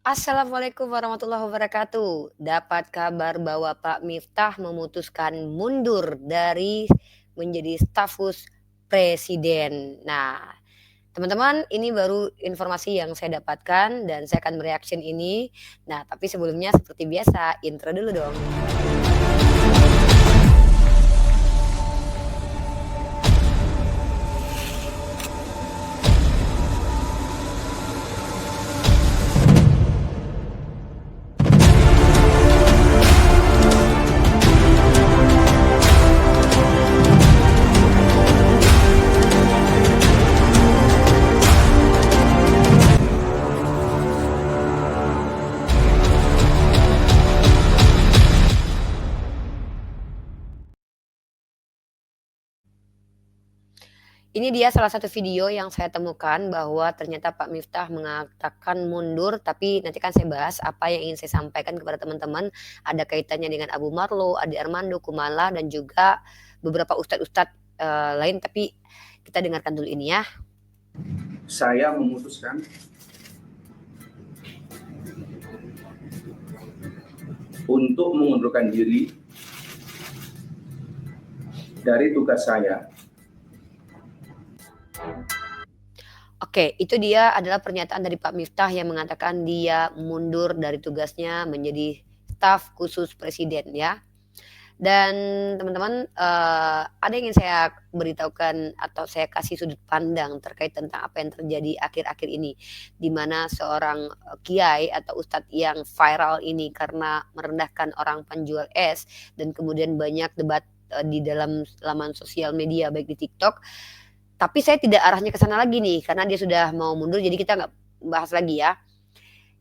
Assalamualaikum warahmatullahi wabarakatuh. Dapat kabar bahwa Pak Miftah memutuskan mundur dari menjadi stafus presiden. Nah, teman-teman, ini baru informasi yang saya dapatkan dan saya akan mereaction ini. Nah, tapi sebelumnya seperti biasa, intro dulu dong. Ini dia salah satu video yang saya temukan bahwa ternyata Pak Miftah mengatakan mundur, tapi nanti kan saya bahas apa yang ingin saya sampaikan kepada teman-teman. Ada kaitannya dengan Abu Marlo, Ade Armando, Kumala, dan juga beberapa ustadz-ustadz lain. Tapi kita dengarkan dulu ini ya. Saya memutuskan untuk mengundurkan diri dari tugas saya. Oke, itu dia adalah pernyataan dari Pak Miftah yang mengatakan dia mundur dari tugasnya menjadi staf khusus presiden ya. Dan teman-teman, ada yang ingin saya beritahukan atau saya kasih sudut pandang terkait tentang apa yang terjadi akhir-akhir ini. Di mana seorang, kiai atau ustadz yang viral ini karena merendahkan orang penjual es dan kemudian banyak debat, di dalam laman sosial media baik di TikTok. Tapi saya tidak arahnya ke sana lagi nih, karena dia sudah mau mundur jadi kita nggak bahas lagi ya.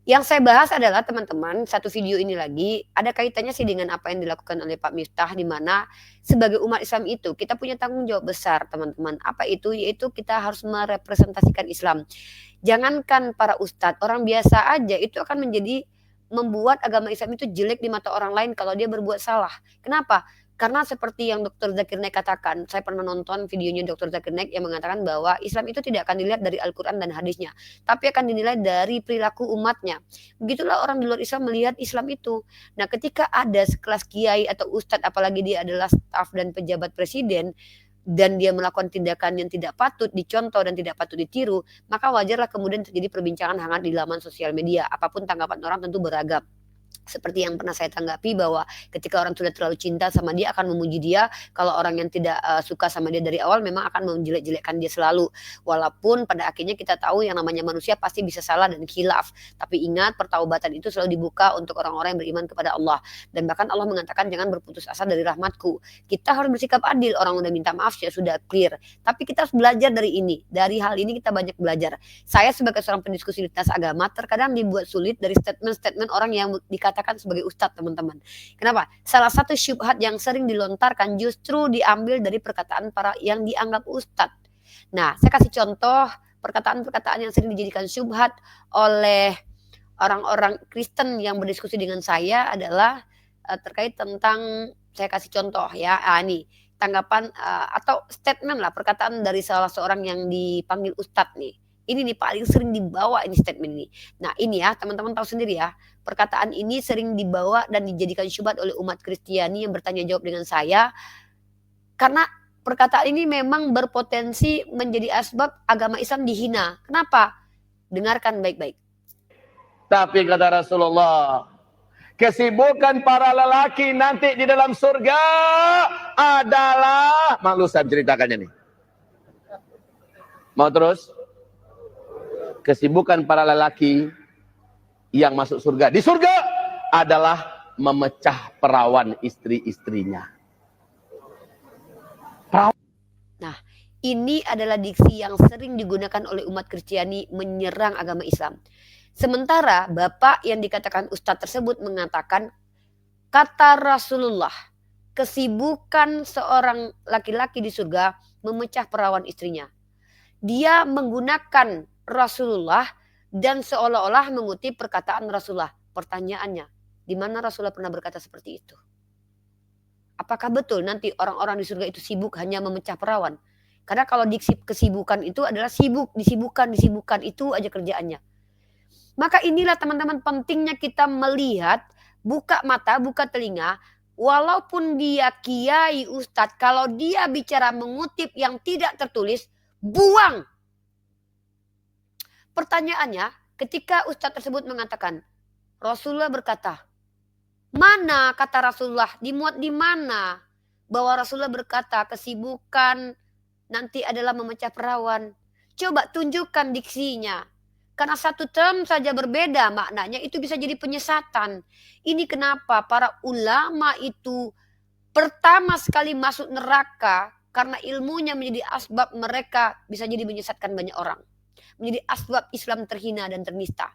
Yang saya bahas adalah teman-teman, satu video ini lagi, ada kaitannya sih dengan apa yang dilakukan oleh Pak Miftah, di mana sebagai umat Islam itu kita punya tanggung jawab besar teman-teman. Apa itu? Yaitu kita harus merepresentasikan Islam. Jangankan para ustadz, orang biasa aja itu akan menjadi membuat agama Islam itu jelek di mata orang lain kalau dia berbuat salah. Kenapa? Karena seperti yang Dr. Zakir Naik katakan, saya pernah nonton videonya Dr. Zakir Naik yang mengatakan bahwa Islam itu tidak akan dilihat dari Al-Quran dan hadisnya, tapi akan dinilai dari perilaku umatnya. Begitulah orang di luar Islam melihat Islam itu. Nah, ketika ada sekelas kiai atau ustadz, apalagi dia adalah staf dan pejabat presiden, dan dia melakukan tindakan yang tidak patut dicontoh dan tidak patut ditiru, maka wajarlah kemudian terjadi perbincangan hangat di laman sosial media. Apapun tanggapan orang tentu beragam. Seperti yang pernah saya tanggapi bahwa ketika orang sudah terlalu cinta sama dia akan memuji dia, kalau orang yang tidak, suka sama dia dari awal memang akan menjelek-jelekkan dia selalu. Walaupun pada akhirnya kita tahu yang namanya manusia pasti bisa salah dan khilaf, tapi ingat pertaubatan itu selalu dibuka untuk orang-orang yang beriman kepada Allah. Dan bahkan Allah mengatakan jangan berputus asa dari rahmatku. Kita harus bersikap adil, orang udah minta maaf ya sudah clear, tapi kita harus belajar dari ini, dari hal ini kita banyak belajar. Saya sebagai seorang pendiskusi lintas agama terkadang dibuat sulit dari statement-statement orang yang dikatakan sebagai ustadz teman-teman. Kenapa? Salah satu syubhat yang sering dilontarkan justru diambil dari perkataan para yang dianggap ustadz. Nah, saya kasih contoh perkataan-perkataan yang sering dijadikan syubhat oleh orang-orang Kristen yang berdiskusi dengan saya adalah terkait tentang, saya kasih contoh ya, ini tanggapan atau statement lah, perkataan dari salah seorang yang dipanggil ustadz nih. Ini nih paling sering dibawa ini statement ini. Nah ini ya teman-teman tahu sendiri ya, perkataan ini sering dibawa dan dijadikan syubhat oleh umat Kristiani yang bertanya jawab dengan saya, karena perkataan ini memang berpotensi menjadi asbab agama Islam dihina. Kenapa? Dengarkan baik-baik. Tapi kata Rasulullah, kesibukan para lelaki nanti di dalam surga adalah, malu saya ceritakannya nih. Mau terus? Kesibukan para lelaki yang masuk surga di surga adalah memecah perawan istri-istrinya. Nah, ini adalah diksi yang sering digunakan oleh umat Kristiani menyerang agama Islam. Sementara bapak yang dikatakan ustadz tersebut mengatakan, kata Rasulullah, kesibukan seorang laki-laki di surga memecah perawan istrinya. Dia menggunakan Rasulullah dan seolah-olah mengutip perkataan Rasulullah. Pertanyaannya, di mana Rasulullah pernah berkata seperti itu? Apakah betul nanti orang-orang di surga itu sibuk hanya memecah perawan? Karena kalau diksi kesibukan itu adalah sibuk, disibukkan itu aja kerjaannya. Maka inilah teman-teman pentingnya kita melihat, buka mata, buka telinga, walaupun dia kiai, ustadz, kalau dia bicara mengutip yang tidak tertulis, buang. Pertanyaannya, ketika ustadz tersebut mengatakan, Rasulullah berkata, mana kata Rasulullah, dimuat di mana? Bahwa Rasulullah berkata, kesibukan nanti adalah memecah perawan. Coba tunjukkan diksinya. Karena satu term saja berbeda maknanya, itu bisa jadi penyesatan. Ini kenapa para ulama itu pertama sekali masuk neraka karena ilmunya menjadi asbab mereka bisa jadi menyesatkan banyak orang. Menjadi asbab Islam terhina dan ternista.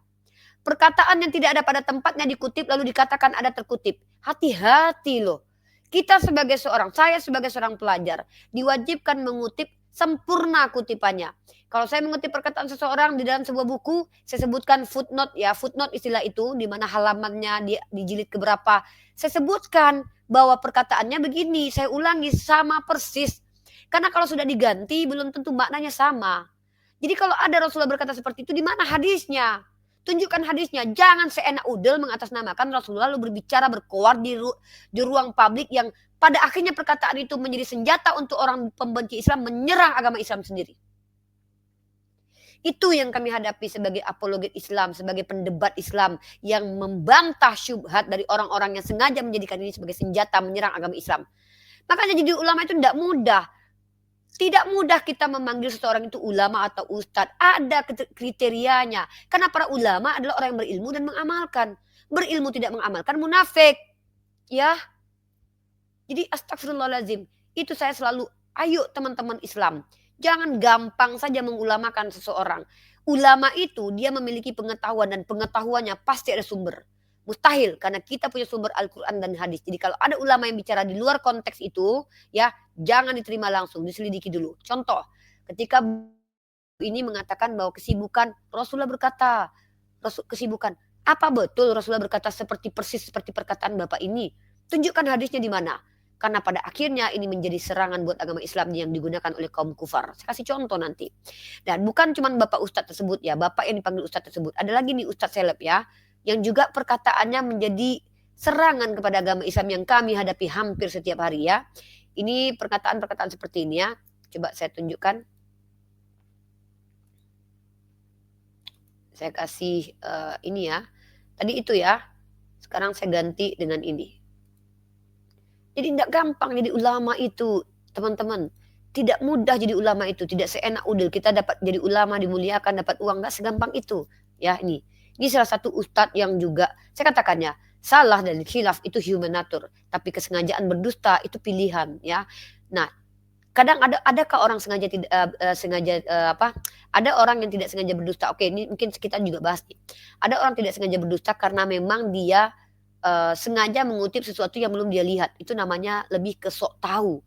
Perkataan yang tidak ada pada tempatnya dikutip lalu dikatakan ada terkutip. Hati-hati loh. Kita sebagai seorang, saya sebagai seorang pelajar diwajibkan mengutip sempurna kutipannya. Kalau saya mengutip perkataan seseorang di dalam sebuah buku, saya sebutkan footnote ya, footnote istilah itu di mana halamannya di jilid keberapa. Saya sebutkan bahwa perkataannya begini, saya ulangi sama persis. Karena kalau sudah diganti belum tentu maknanya sama. Jadi kalau ada Rasulullah berkata seperti itu, di mana hadisnya? Tunjukkan hadisnya. Jangan seenak udel mengatasnamakan Rasulullah lalu berbicara berkoar di ruang publik yang pada akhirnya perkataan itu menjadi senjata untuk orang pembenci Islam menyerang agama Islam sendiri. Itu yang kami hadapi sebagai apologet Islam, sebagai pendebat Islam yang membantah syubhat dari orang-orang yang sengaja menjadikan ini sebagai senjata menyerang agama Islam. Makanya jadi ulama itu tidak mudah. Tidak mudah kita memanggil seseorang itu ulama atau ustadz. Ada kriterianya. Karena para ulama adalah orang yang berilmu dan mengamalkan. Berilmu tidak mengamalkan munafik. Ya. Jadi astagfirullahaladzim. Itu saya selalu, ayo teman-teman Islam. Jangan gampang saja mengulamakan seseorang. Ulama itu dia memiliki pengetahuan dan pengetahuannya pasti ada sumber. Mustahil karena kita punya sumber Al-Quran dan hadis. Jadi kalau ada ulama yang bicara di luar konteks itu, ya jangan diterima langsung, diselidiki dulu. Contoh, ketika ini mengatakan bahwa kesibukan, Rasulullah berkata, kesibukan, apa betul Rasulullah berkata persis seperti perkataan Bapak ini? Tunjukkan hadisnya di mana. Karena pada akhirnya ini menjadi serangan buat agama Islam yang digunakan oleh kaum kufar. Saya kasih contoh nanti. Dan bukan cuma Bapak Ustadz tersebut ya, Bapak yang dipanggil Ustadz tersebut. Ada lagi nih Ustadz Seleb ya, yang juga perkataannya menjadi serangan kepada agama Islam yang kami hadapi hampir setiap hari ya. Ini perkataan-perkataan seperti ini ya. Coba saya tunjukkan. Saya kasih ini ya. Tadi itu ya. Sekarang saya ganti dengan ini. Jadi tidak gampang jadi ulama itu, teman-teman. Tidak mudah jadi ulama itu, tidak seenak udel. Kita dapat jadi ulama, dimuliakan, dapat uang, nggak segampang itu. Ya ini. Ini salah satu ustadz yang juga, saya katakannya, salah dan khilaf itu human nature. Tapi kesengajaan berdusta itu pilihan. Ya. Nah, kadang adakah orang sengaja tidak ada orang yang tidak sengaja berdusta. Oke, ini mungkin kita juga bahas nih. Ada orang tidak sengaja berdusta karena memang dia sengaja mengutip sesuatu yang belum dia lihat. Itu namanya lebih ke sok tahu.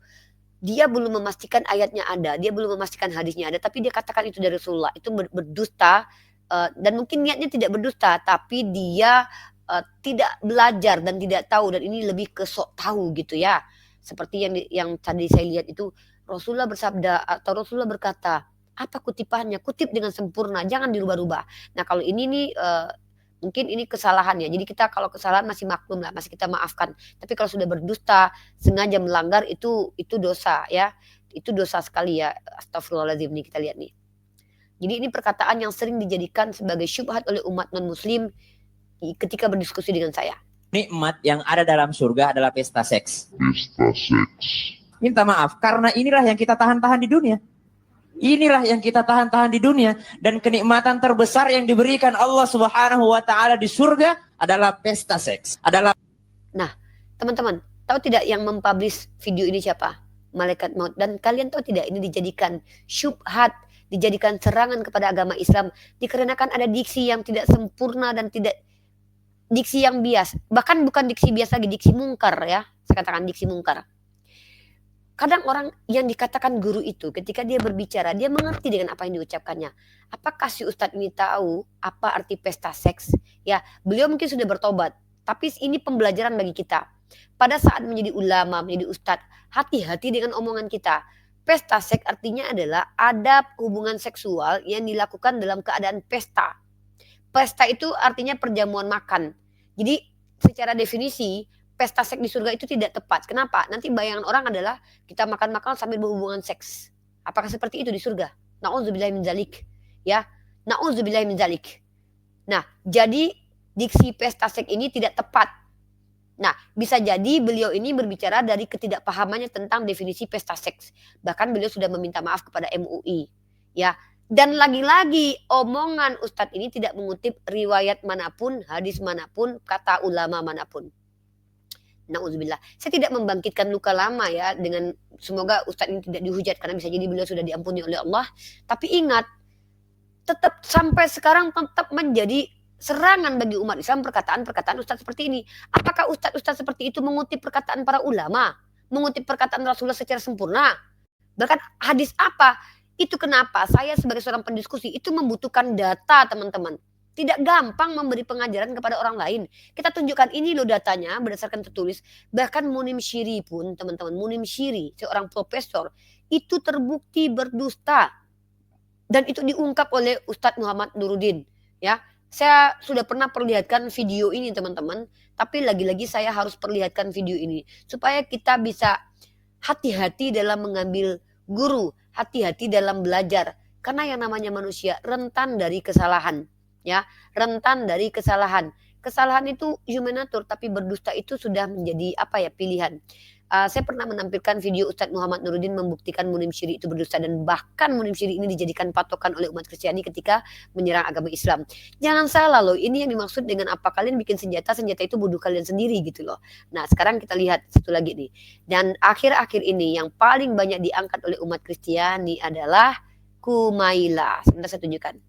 Dia belum memastikan ayatnya ada, dia belum memastikan hadisnya ada, tapi dia katakan itu dari Rasulullah. Itu berdusta dan mungkin niatnya tidak berdusta, tapi dia tidak belajar dan tidak tahu, dan ini lebih ke sok tahu gitu ya. Seperti yang tadi saya lihat itu Rasulullah bersabda atau Rasulullah berkata, apa kutipannya? Kutip dengan sempurna, jangan dirubah-rubah. Nah, kalau ini nih mungkin ini kesalahan ya. Jadi kita kalau kesalahan masih maklum lah, masih kita maafkan. Tapi kalau sudah berdusta, sengaja melanggar itu dosa ya. Itu dosa sekali ya. Astagfirullahaladzim nih kita lihat nih. Jadi ini perkataan yang sering dijadikan sebagai syubhat oleh umat non-muslim ketika berdiskusi dengan saya. Nikmat yang ada dalam surga adalah pesta seks. Pesta seks. Minta maaf, karena inilah yang kita tahan-tahan di dunia. Inilah yang kita tahan-tahan di dunia. Dan kenikmatan terbesar yang diberikan Allah Subhanahu wa ta'ala di surga adalah pesta seks. Nah, teman-teman, tahu tidak yang mempublish video ini siapa? Malaikat maut. Dan kalian tahu tidak ini dijadikan syubhat, dijadikan serangan kepada agama Islam. Dikarenakan ada diksi yang tidak sempurna dan tidak diksi yang bias. Bahkan bukan diksi biasa lagi, diksi mungkar ya. Saya katakan diksi mungkar. Kadang orang yang dikatakan guru itu ketika dia berbicara, dia mengerti dengan apa yang diucapkannya. Apakah si ustadz ini tahu apa arti pesta seks? Ya, beliau mungkin sudah bertobat. Tapi ini pembelajaran bagi kita. Pada saat menjadi ulama, menjadi ustadz, hati-hati dengan omongan kita. Pesta seks artinya adalah ada hubungan seksual yang dilakukan dalam keadaan pesta. pesta itu artinya perjamuan makan. Jadi secara definisi pesta seks di surga itu tidak tepat. Kenapa? Nanti bayangan orang adalah kita makan-makan sambil berhubungan seks. Apakah seperti itu di surga? Nauzubillahi min dzalik. Ya. Nauzubillahi min dzalik. Nah, jadi diksi pesta seks ini tidak tepat. Nah, bisa jadi beliau ini berbicara dari ketidakpahamannya tentang definisi pesta seks. Bahkan beliau sudah meminta maaf kepada MUI. Ya, dan lagi-lagi omongan Ustadz ini tidak mengutip riwayat manapun, hadis manapun, kata ulama manapun. Nauzubillah. Saya tidak membangkitkan luka lama ya, dengan semoga Ustadz ini tidak dihujat karena bisa jadi beliau sudah diampuni oleh Allah. Tapi ingat, tetap sampai sekarang tetap menjadi serangan bagi umat Islam perkataan-perkataan Ustadz seperti ini. Apakah Ustadz-Ustadz seperti itu mengutip perkataan para ulama? Mengutip perkataan Rasulullah secara sempurna? Bahkan hadis apa? Itu kenapa saya sebagai seorang pendiskusi itu membutuhkan data, teman-teman. Tidak gampang memberi pengajaran kepada orang lain. Kita tunjukkan ini loh datanya berdasarkan tertulis. Bahkan Munim Syiri pun, teman-teman, Munim Syiri, seorang profesor, itu terbukti berdusta. Dan itu diungkap oleh Ustadz Muhammad Nuruddin. Ya, saya sudah pernah perlihatkan video ini teman-teman, tapi lagi-lagi saya harus perlihatkan video ini supaya kita bisa hati-hati dalam mengambil guru, hati-hati dalam belajar, karena yang namanya manusia rentan dari kesalahan, ya, rentan dari kesalahan. Kesalahan itu human nature, tapi berdusta itu sudah menjadi apa ya, pilihan. Saya pernah menampilkan video Ustadz Muhammad Nuruddin membuktikan Munim Syiri itu berdusta, dan bahkan Munim Syiri ini dijadikan patokan oleh umat Kristiani ketika menyerang agama Islam. Jangan salah loh, ini yang dimaksud dengan apa kalian bikin senjata itu bunuh kalian sendiri gitu loh. Nah sekarang kita lihat satu lagi nih. Dan akhir-akhir ini yang paling banyak diangkat oleh umat Kristiani adalah Kumaila. Sebentar saya tunjukkan.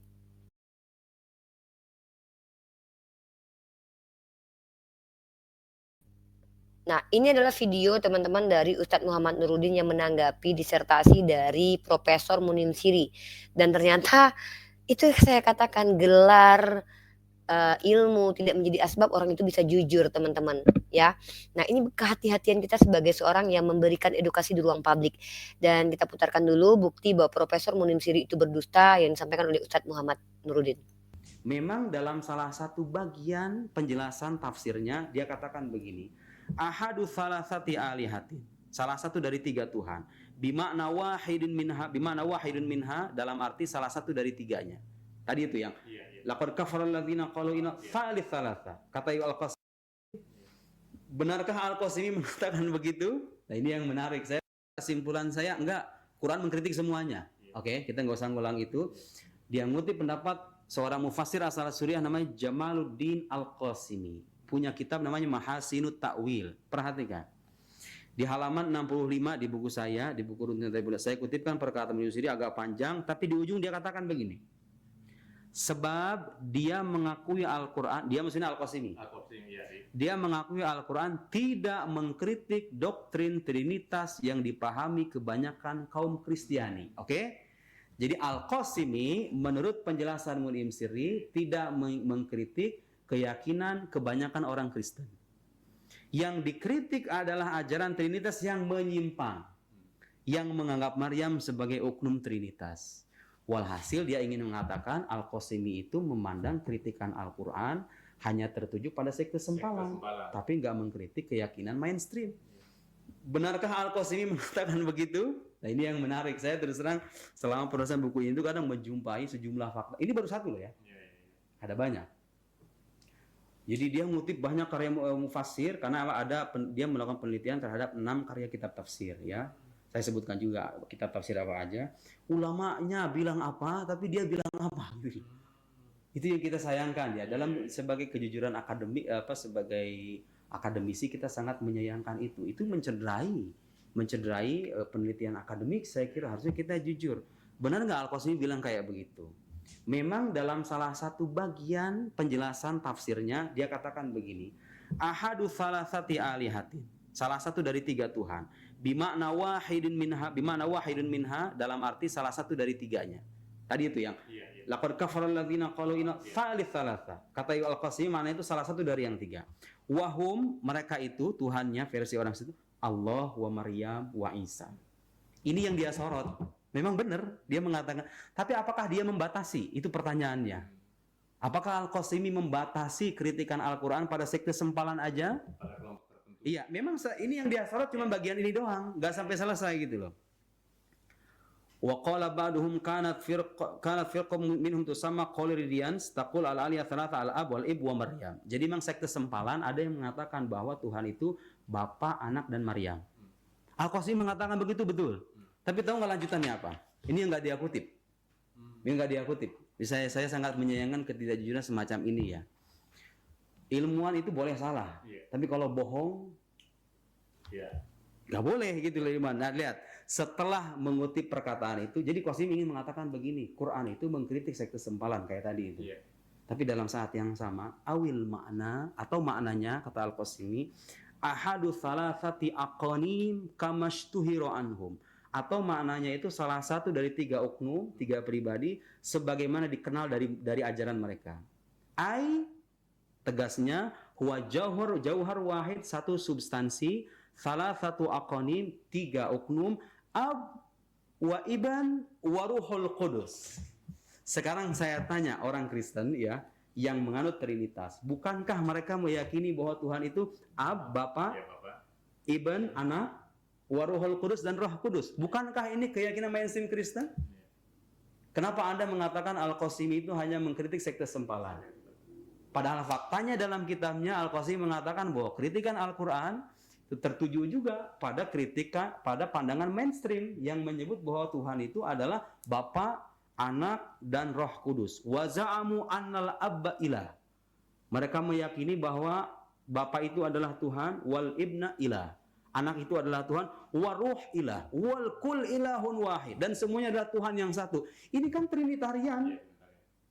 Nah, ini adalah video teman-teman dari Ustadz Muhammad Nuruddin yang menanggapi disertasi dari Profesor Munim Syiri. Dan ternyata itu saya katakan gelar ilmu tidak menjadi asbab orang itu bisa jujur, teman-teman, ya. Nah, ini kehati-hatian kita sebagai seorang yang memberikan edukasi di ruang publik. Dan kita putarkan dulu bukti bahwa Profesor Munim Syiri itu berdusta yang disampaikan oleh Ustadz Muhammad Nuruddin. Memang dalam salah satu bagian penjelasan tafsirnya dia katakan begini. Ahadu salasati alihatin, salah satu dari tiga Tuhan. Bima'na wahidun minha, dalam arti salah satu dari tiganya. Tadi itu yang laqad kafara alladziina qalu inna tsalits tsalatsa. Kata Al-Qasimi, benarkah Al-Qasimi mengatakan begitu? Nah, ini yang menarik. Kesimpulan saya enggak, Quran mengkritik semuanya. Oke, kita enggak usah ngulang itu. Dia ngutip pendapat seorang mufassir asal Suriah namanya Jamaluddin Al-Qasimi. Punya kitab namanya Mahasinut Ta'wil. Perhatikan. Di halaman 65 di buku saya, di buku rutin saya kutipkan perkataan Munim Syiri agak panjang, tapi di ujung dia katakan begini. Sebab dia mengakui Al-Quran, dia maksudnya Al-Qasimi. Dia mengakui Al-Quran tidak mengkritik doktrin Trinitas yang dipahami kebanyakan kaum Kristiani. Oke? Jadi Al-Qasimi menurut penjelasan Munim Syiri tidak mengkritik keyakinan kebanyakan orang Kristen. Yang dikritik adalah ajaran Trinitas yang menyimpang, yang menganggap Maryam sebagai oknum Trinitas. Walhasil dia ingin mengatakan Al-Qasimi itu memandang kritikan Al-Quran hanya tertuju pada sekte sempalan, tapi nggak mengkritik keyakinan mainstream. Benarkah Al-Qasimi mengatakan begitu? Nah, ini yang menarik. Saya terus terang selama penulisan buku ini itu kadang menjumpai sejumlah fakta. Ini baru satu loh ya. Ada banyak. Jadi dia mengutip banyak karya mufassir karena dia melakukan penelitian terhadap 6 karya kitab tafsir ya. Saya sebutkan juga kitab tafsir apa aja. Ulamanya bilang apa, tapi dia bilang apa gitu. Itu yang kita sayangkan ya. Dalam sebagai kejujuran akademik sebagai akademisi kita sangat menyayangkan itu. Itu mencederai penelitian akademik. Saya kira harusnya kita jujur. Benar nggak Al-Qasimi bilang kayak begitu? Memang dalam salah satu bagian penjelasan tafsirnya dia katakan begini. Ahadu salasati alihatin, salah satu dari tiga Tuhan. Bima'na wahidun minha, dalam arti salah satu dari tiganya. Tadi itu yang laqad kafara alladziina qalu inna tsalits tsalatsa. Kata Al-Qasimi makna itu salah satu dari yang tiga. Wahum, mereka itu Tuhannya versi orang situ Allah wa Maryam wa Isa. Ini yang dia sorot. Memang benar dia mengatakan, tapi apakah dia membatasi? Itu pertanyaannya. Apakah Al-Qasimi membatasi kritikan Al-Quran pada sekte sempalan aja? Iya, memang ini yang dia sorot cuma bagian ini doang, nggak sampai selesai gitu loh. Wa qala ba'duhum kanat firqum minhum tusamma Qoliridians taqul al-aliyah thalatha al-ab wal-ib wa Maryam. Jadi memang sekte sempalan ada yang mengatakan bahwa Tuhan itu Bapa, Anak, dan Maryam. Al-Qasimi mengatakan begitu betul. Tapi tahu nggak lanjutannya apa? Ini yang nggak dia kutip. Ini nggak dia kutip. Saya sangat menyayangkan ketidakjujuran semacam ini ya. Ilmuwan itu boleh salah, tapi kalau bohong, nggak boleh gitu loh Iman. Nah lihat, setelah mengutip perkataan itu, jadi Qasimi ingin mengatakan begini, Quran itu mengkritik sekte sempalan kayak tadi itu. Tapi dalam saat yang sama, awil makna atau maknanya kata Al-Qasimi, ahadu thalathati aqanim kamashtuhiro anhum. Atau maknanya itu salah satu dari 3 oknum, 3 pribadi sebagaimana dikenal dari ajaran mereka. Tegasnya huwa jauhar wahid, satu substansi, salah satu aqanim, 3 oknum, ab wa iban wa ruhul qudus. Sekarang saya tanya orang Kristen ya yang menganut Trinitas, bukankah mereka meyakini bahwa Tuhan itu ab, Bapa, Ibn, Anak, Waruhul Kudus dan Roh Kudus? Bukankah ini keyakinan mainstream Kristen? Kenapa Anda mengatakan Al-Qasimi itu hanya mengkritik sekte sempalan? Padahal faktanya dalam kitabnya Al-Qasimi mengatakan bahwa kritikan Al-Quran itu tertuju juga pada pada pandangan mainstream yang menyebut bahwa Tuhan itu adalah Bapa, Anak, dan Roh Kudus. Wa za'amu annal abba ilah. Mereka meyakini bahwa Bapa itu adalah Tuhan, wal ibna ilah. Anak itu adalah Tuhan, wa ruh ilah, wal kul ilahun wahid, dan semuanya adalah Tuhan yang satu. Ini kan Trinitarian.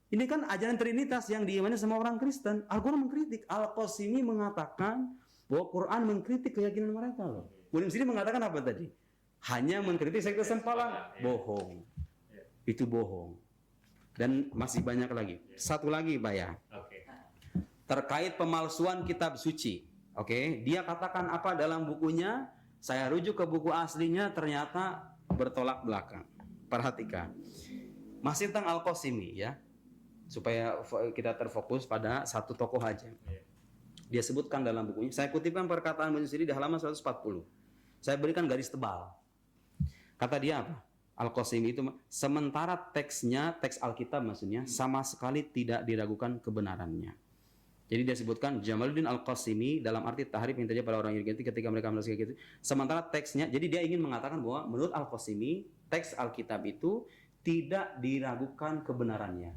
Ini kan ajaran Trinitas yang diimani sama orang Kristen. Al-Quran mengkritik. Al-Qasimi mengatakan bahwa Quran mengkritik keyakinan mereka loh. Muslim sendiri mengatakan apa tadi? Hanya mengkritik sekte sempalan. Bohong. Itu bohong. Dan masih banyak lagi. Satu lagi Pak ya. Terkait pemalsuan kitab suci. Dia katakan apa dalam bukunya? Saya rujuk ke buku aslinya, ternyata bertolak belakang. Perhatikan. Masih tentang Al-Qasimi ya. Supaya kita terfokus pada satu tokoh aja. Dia sebutkan dalam bukunya. Saya kutipkan perkataan beliau sendiri di halaman 140. Saya berikan garis tebal. Kata dia apa? Al-Qasimi itu sementara teksnya, teks Alkitab maksudnya, sama sekali tidak diragukan kebenarannya. Jadi dia sebutkan Jamaluddin Al-Qasimi dalam arti tahrif yang terjadi pada orang Yahudi ketika mereka menulis gitu. Sementara teksnya, jadi dia ingin mengatakan bahwa menurut Al-Qasimi teks Alkitab itu tidak diragukan kebenarannya.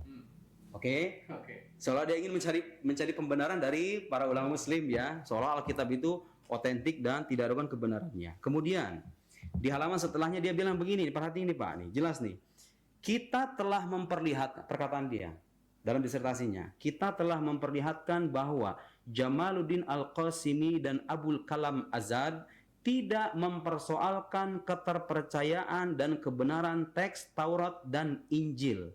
Seolah dia ingin mencari pembenaran dari para ulama Muslim ya, seolah Alkitab itu otentik dan tidak diragukan kebenarannya. Kemudian di halaman setelahnya dia bilang begini, perhatiin nih Pak, nih jelas nih. Kita telah memperlihatkan perkataan dia. Dalam disertasinya, kita telah memperlihatkan bahwa Jamaluddin Al-Qasimi dan Abul Kalam Azad tidak mempersoalkan keterpercayaan dan kebenaran teks Taurat dan Injil.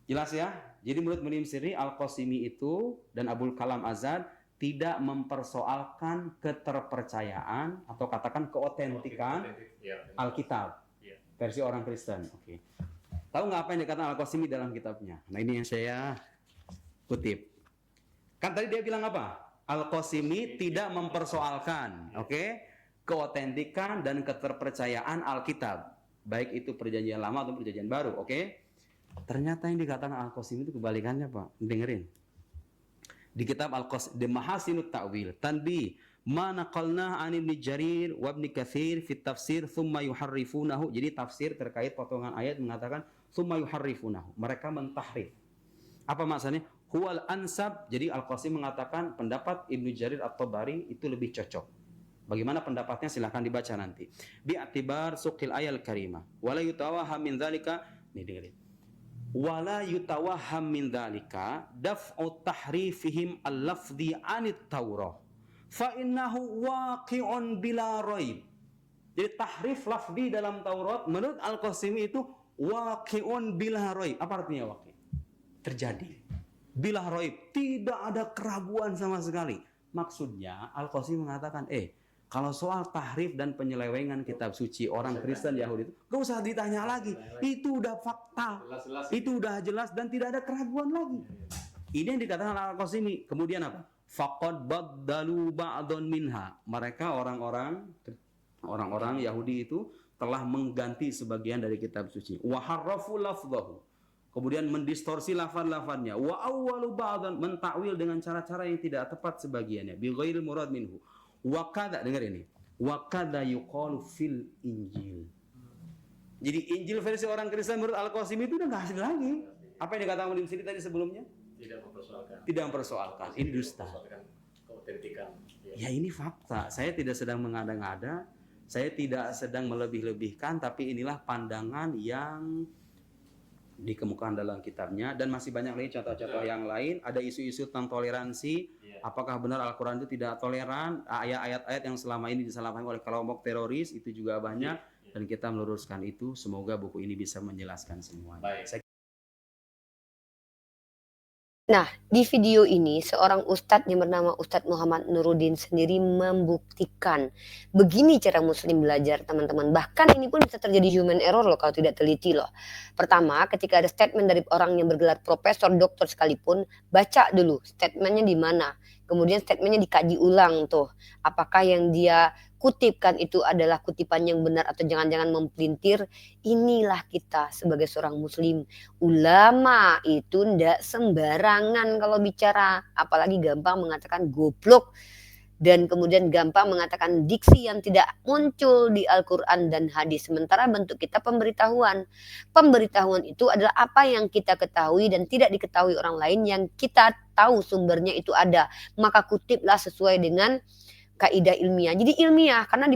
Jelas ya? Jadi menurut Muslim sendiri Al-Qasimi itu dan Abul Kalam Azad tidak mempersoalkan keterpercayaan atau katakan keotentikan Alkitab versi orang Kristen. Tahu nggak apa yang dikatakan Al-Qasimi dalam kitabnya? Nah ini yang saya kutip. Kan tadi dia bilang apa? Al-Qasimi tidak mempersoalkan, keotentikan dan keterpercayaan Alkitab, baik itu perjanjian lama atau perjanjian baru, Ternyata yang dikatakan Al-Qasimi itu kebalikannya Pak. Dengerin. Di kitab Al-Qasimi, di Mahasinut Ta'wil, tanbih ma naqalna an Ibnu Jarir wa Ibnu Katsir fi tafsir thumma yuharrifunahu. Jadi tafsir terkait potongan ayat mengatakan thumma yuharrifunahu. Mereka mentahrif. Apa maksudnya? Huwal ansab. Jadi Al-Qasimi mengatakan pendapat Ibnu Jarir At-Tabari itu lebih cocok. Bagaimana pendapatnya silahkan dibaca nanti. Bi'atibar suqil ayal karimah. Wala yutawaham min dzalika. Nih dengerin. Wala yutawaham min dzalika daf'u tahrifihim al-lafdhi 'anit Taurah. Fa innahu waqi'un bila raib. Jadi tahrif lafzi dalam Taurat menurut Al-Qasimi itu waqi'un bila raib. Apa artinya waqi'? Terjadi. Bila raib, tidak ada keraguan sama sekali. Maksudnya Al-Qasimi mengatakan, kalau soal tahrif dan penyelewengan kitab suci orang Kristen Yahudi itu gak usah ditanya lagi. Itu udah fakta. Itu udah jelas dan tidak ada keraguan lagi. Ini yang dikatakan Al-Qasimi. Kemudian apa? Faqad baddalu ba'dun minha. Mereka orang-orang Yahudi itu telah mengganti sebagian dari kitab suci. Wa harrafu lafdhahu. Kemudian mendistorsi lafaz-lafaznya. Wa awwalu ba'dan, mentakwil dengan cara-cara yang tidak tepat sebagiannya. Bi ghairil murad minhu. Wa kadza, dengar ini. Wa kadza yuqalu fil Injil. Jadi Injil versi orang Kristen menurut Al-Qasimi itu udah nggak asli lagi. Apa yang dikatakan di sini tadi sebelumnya? Tidak mempersoalkan. Ini dusta. Ya ini fakta. Saya tidak sedang mengada-ngada. Saya tidak sedang melebih-lebihkan. Tapi inilah pandangan yang dikemukakan dalam kitabnya. Dan masih banyak lagi contoh-contoh yang lain. Ada isu-isu tentang toleransi. Apakah benar Al-Quran itu tidak toleran? Ayat-ayat yang selama ini disalahpahami oleh kelompok teroris itu juga banyak. Dan kita meluruskan itu. Semoga buku ini bisa menjelaskan semuanya. Nah, di video ini seorang ustadz yang bernama Ustadz Muhammad Nuruddin sendiri membuktikan begini cara muslim belajar, teman-teman. Bahkan ini pun bisa terjadi human error loh kalau tidak teliti loh. Pertama, ketika ada statement dari orang yang bergelar profesor, doktor sekalipun, baca dulu statementnya di mana. Kemudian statementnya dikaji ulang tuh. Apakah yang dia kutipkan itu adalah kutipan yang benar atau jangan-jangan mempelintir. Inilah kita sebagai seorang muslim. Ulama itu ndak sembarangan kalau bicara, apalagi gampang mengatakan goblok dan kemudian gampang mengatakan diksi yang tidak muncul di Al-Quran dan hadis. Sementara bentuk kita pemberitahuan. Pemberitahuan itu adalah apa yang kita ketahui dan tidak diketahui orang lain, yang kita tahu sumbernya itu ada. Maka kutiplah sesuai dengan kaidah ilmiah. Jadi ilmiah karena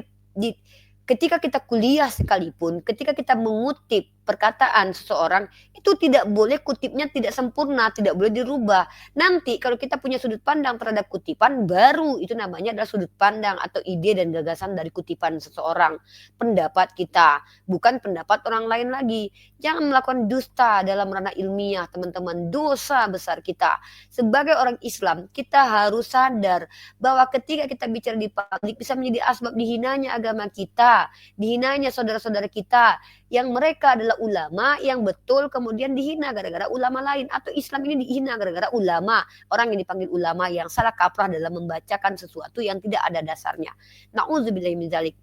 ketika kita kuliah sekalipun, ketika kita mengutip perkataan seseorang, itu tidak boleh kutipnya tidak sempurna, tidak boleh dirubah. Nanti kalau kita punya sudut pandang terhadap kutipan, baru itu namanya adalah sudut pandang atau ide dan gagasan dari kutipan seseorang. Pendapat kita, bukan pendapat orang lain lagi. Jangan melakukan dusta dalam ranah ilmiah, teman-teman. Dosa besar kita. Sebagai orang Islam, kita harus sadar bahwa ketika kita bicara di publik bisa menjadi asbab dihinanya agama kita, dihinanya saudara-saudara kita yang mereka adalah ulama yang betul, kemudian dihina gara-gara ulama lain, atau Islam ini dihina gara-gara ulama, orang yang dipanggil ulama yang salah kaprah dalam membacakan sesuatu yang tidak ada dasarnya. Nauzubillahi min dzalik.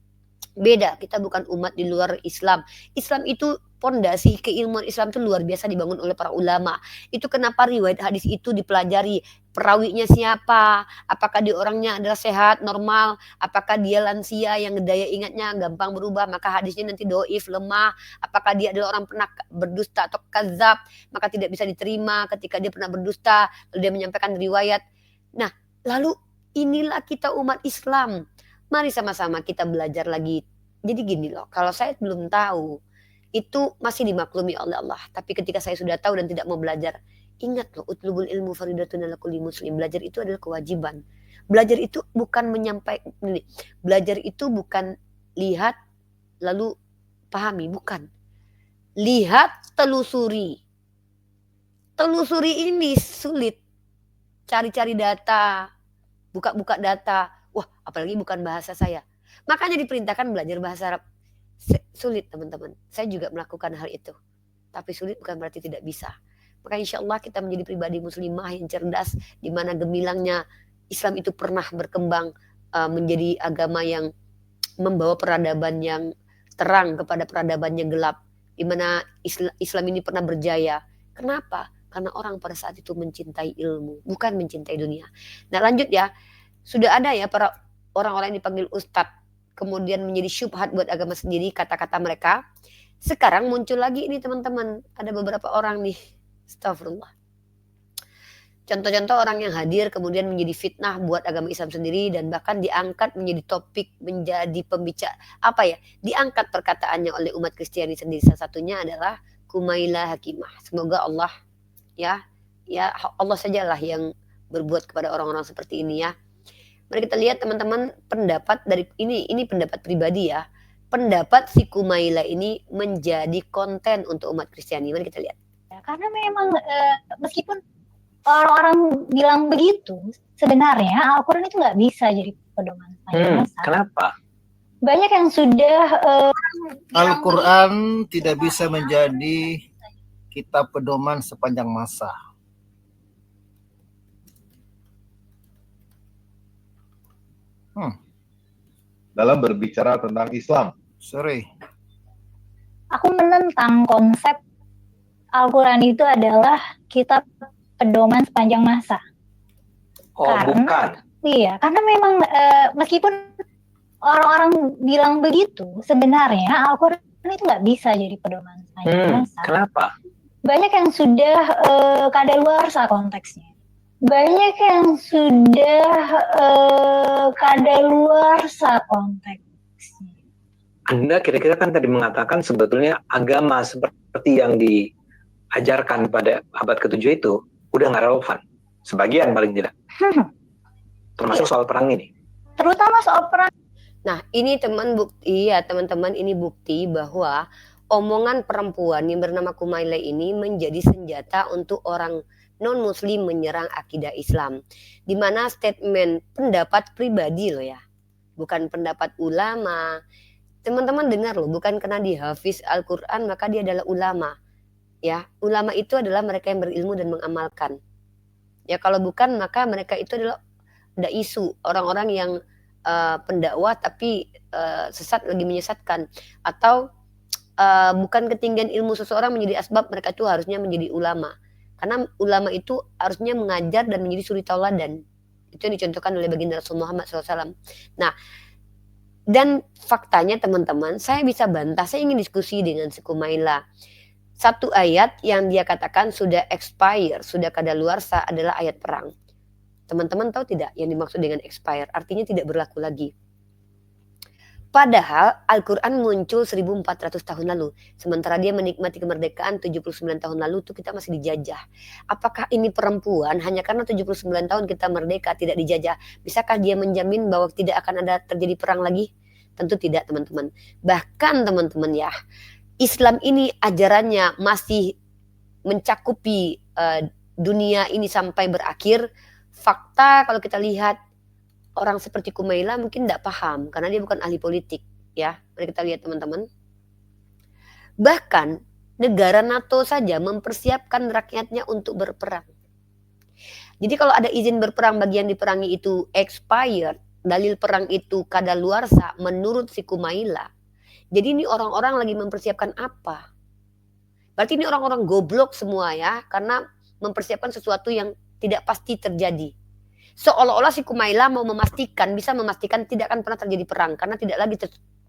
Beda, kita bukan umat di luar Islam. Islam itu pondasi keilmuan Islam itu luar biasa dibangun oleh para ulama. Itu kenapa riwayat hadis itu dipelajari. Perawinya siapa? Apakah dia orangnya adalah sehat, normal? Apakah dia lansia yang daya ingatnya gampang berubah? Maka hadisnya nanti doif, lemah. Apakah dia adalah orang pernah berdusta atau kadzab? Maka tidak bisa diterima ketika dia pernah berdusta, lalu dia menyampaikan riwayat. Nah, lalu inilah kita umat Islam. Mari sama-sama kita belajar lagi. Jadi gini loh, kalau saya belum tahu, itu masih dimaklumi oleh Allah. Tapi ketika saya sudah tahu dan tidak mau belajar, ingat loh, utlubul ilmu faridatun ala kulli muslim. Belajar itu adalah kewajiban. Belajar itu bukan menyampaikan, belajar itu bukan lihat lalu pahami, bukan. Lihat, telusuri. Telusuri ini sulit. Cari-cari data, buka-buka data. Wah, apalagi bukan bahasa saya. Makanya diperintahkan belajar bahasa Arab. Sulit, teman-teman. Saya juga melakukan hal itu. Tapi sulit bukan berarti tidak bisa. Maka insya Allah kita menjadi pribadi muslimah yang cerdas, di mana gemilangnya Islam itu pernah berkembang menjadi agama yang membawa peradaban yang terang kepada peradaban yang gelap. Di mana Islam ini pernah berjaya. Kenapa? Karena orang pada saat itu mencintai ilmu, bukan mencintai dunia. Nah, lanjut ya. Sudah ada ya para orang-orang yang dipanggil ustadz, kemudian menjadi syubhat buat agama sendiri kata-kata mereka. Sekarang muncul lagi ini teman-teman, ada beberapa orang nih, astagfirullah. Contoh-contoh orang yang hadir kemudian menjadi fitnah buat agama Islam sendiri, dan bahkan diangkat menjadi topik, menjadi pembicara, diangkat perkataannya oleh umat Kristiani sendiri. Salah satunya adalah Kumaila Hakimah. Semoga Allah ya Allah sajalah yang berbuat kepada orang-orang seperti ini ya. Mari kita lihat teman-teman pendapat dari ini pendapat pribadi ya. Pendapat si Kumaila ini menjadi konten untuk umat Kristiani. Mari kita lihat. Karena memang meskipun orang-orang bilang begitu, sebenarnya Al-Quran itu nggak bisa jadi pedoman sepanjang masa. Kenapa? Banyak yang sudah Al-Quran tidak bisa menjadi kitab pedoman sepanjang masa. dalam berbicara tentang Islam? Sorry. Aku menentang konsep Al-Quran itu adalah kitab pedoman sepanjang masa. Oh, bukan. Iya, karena memang meskipun orang-orang bilang begitu, sebenarnya Al-Quran itu nggak bisa jadi pedoman sepanjang masa. Kenapa? Banyak yang sudah kadaluarsa konteksnya. Banyak yang sudah kadaluarsa konteksnya. Anda kira-kira kan tadi mengatakan sebetulnya agama seperti yang diajarkan pada abad ke-7 itu udah nggak relevan. Sebagian paling tidak. Termasuk soal perang ini. Terutama soal perang. Nah, ini teman-teman, ini bukti bahwa omongan perempuan yang bernama Kumaila ini menjadi senjata untuk orang non-muslim menyerang akidah Islam. Di mana statement pendapat pribadi loh ya. Bukan pendapat ulama. Teman-teman dengar loh, bukan karena dia hafiz Al-Quran maka dia adalah ulama. Ya, ulama itu adalah mereka yang berilmu dan mengamalkan. Ya, kalau bukan maka mereka itu adalah isu orang-orang yang pendakwah tapi sesat lagi menyesatkan, atau bukan ketinggian ilmu seseorang menjadi asbab mereka itu harusnya menjadi ulama. Karena ulama itu harusnya mengajar dan menjadi suri tauladan. Itu yang dicontohkan oleh baginda Rasul Muhammad SAW. Nah, dan faktanya teman-teman, saya bisa bantah, saya ingin diskusi dengan si Kumaila. Satu ayat yang dia katakan sudah expire, sudah kadaluarsa adalah ayat perang. Teman-teman tahu tidak yang dimaksud dengan expire? Artinya tidak berlaku lagi. Padahal Al-Quran muncul 1400 tahun lalu. Sementara dia menikmati kemerdekaan 79 tahun lalu itu kita masih dijajah. Apakah ini perempuan hanya karena 79 tahun kita merdeka tidak dijajah? Bisakah dia menjamin bahwa tidak akan ada terjadi perang lagi? Tentu tidak teman-teman. Bahkan teman-teman ya, Islam ini ajarannya masih mencakupi dunia ini sampai berakhir. Fakta kalau kita lihat orang seperti Kumaila mungkin tidak paham karena dia bukan ahli politik ya. Mari kita lihat teman-teman. Bahkan negara NATO saja mempersiapkan rakyatnya untuk berperang. Jadi kalau ada izin berperang bagi yang diperangi itu expired, dalil perang itu kadaluarsa menurut si Kumaila. Jadi ini orang-orang lagi mempersiapkan apa? Berarti ini orang-orang goblok semua ya, karena mempersiapkan sesuatu yang tidak pasti terjadi. Seolah-olah si Kumaila mau bisa memastikan tidak akan pernah terjadi perang karena tidak lagi